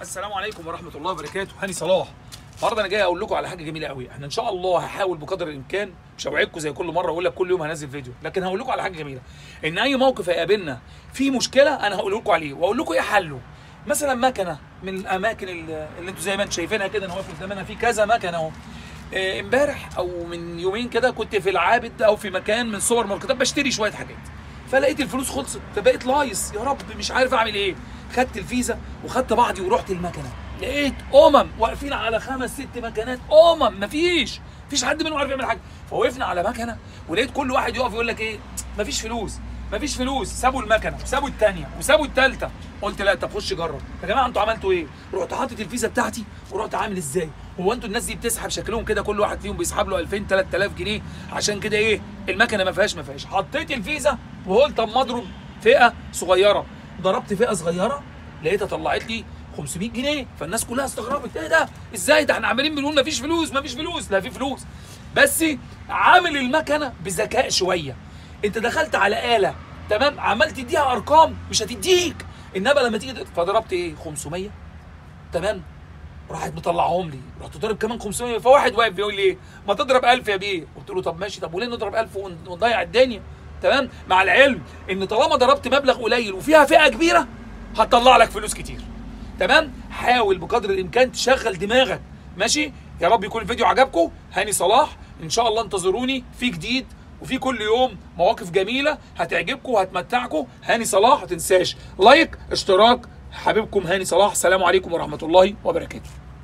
السلام عليكم ورحمه الله وبركاته. هاني صلاح. النهارده انا جاي اقول لكم على حاجه جميله قوي. احنا ان شاء الله هحاول بقدر الامكان، مش هوعدكم زي كل مره اقول لك كل يوم هنزل فيديو، لكن هقول لكم على حاجه جميله، ان اي موقف هيقابلنا فيه مشكله انا هقول لكم عليه واقول لكم ايه حله. مثلا مكنه من الاماكن اللي انتم زي ما انتم شايفينها كده، انا واقف قدامنا في كذا مكنه اهو. امبارح او من يومين كده كنت في العابد او في مكان من سوبر ماركتات بشتري شويه حاجات، فلقيت الفلوس خلصت، فبقيت لايص يا رب مش عارف اعمل ايه. خدت الفيزا وخدت بعضي ورحت المكنه، لقيت واقفين على 5 6 مكانات، مفيش حد منهم عارف يعمل حاجه. فوقفنا على مكنه ولقيت كل واحد يقف يقول لك ايه، مفيش فلوس. سابوا المكنه وسابوا الثانيه وسابوا الثالثه. قلت لا، طب خش جرب يا جماعه، انتوا عملتوا ايه؟ رحت حاطط الفيزا بتاعتي ورحت عامل ازاي؟ هو انتوا الناس دي بتسحب شكلهم كده، كل واحد فيهم بيسحب له 2000 3000 جنيه عشان كده ايه المكنه ما فيهاش. حطيت الفيزا وقلت طب ما اضرب فئه صغيره، ضربت فئه صغيره لقيتها طلعت لي 500 جنيه. فالناس كلها استغربت، ايه ده؟ ازاي ده؟ احنا عمالين بنقول مفيش فلوس. لا، في فلوس، بس عامل المكنه بذكاء شويه. انت دخلت على آلة تمام، عمال تديها ارقام مش هتديك، انما لما تيجي فضربت ايه 500 تمام، راحت مطلعهم لي، رحت ضارب كمان 500. فواحد واقف بيقول لي ايه، ما تضرب 1000 يا بيه. قلت له طب ماشي، طب وليه نضرب 1000 ونضيع الدنيا؟ تمام، مع العلم ان طالما ضربت مبلغ قليل وفيها فئه كبيره هتطلع لك فلوس كتير. تمام، حاول بقدر الامكان تشغل دماغك. ماشي، يا رب يكون الفيديو عجبكم. هاني صلاح، ان شاء الله انتظروني في جديد، وفي كل يوم مواقف جميله هتعجبكم وهتمتعكم. هاني صلاح، ما تنساش لايك اشتراك. حبيبكم هاني صلاح، السلام عليكم ورحمه الله وبركاته.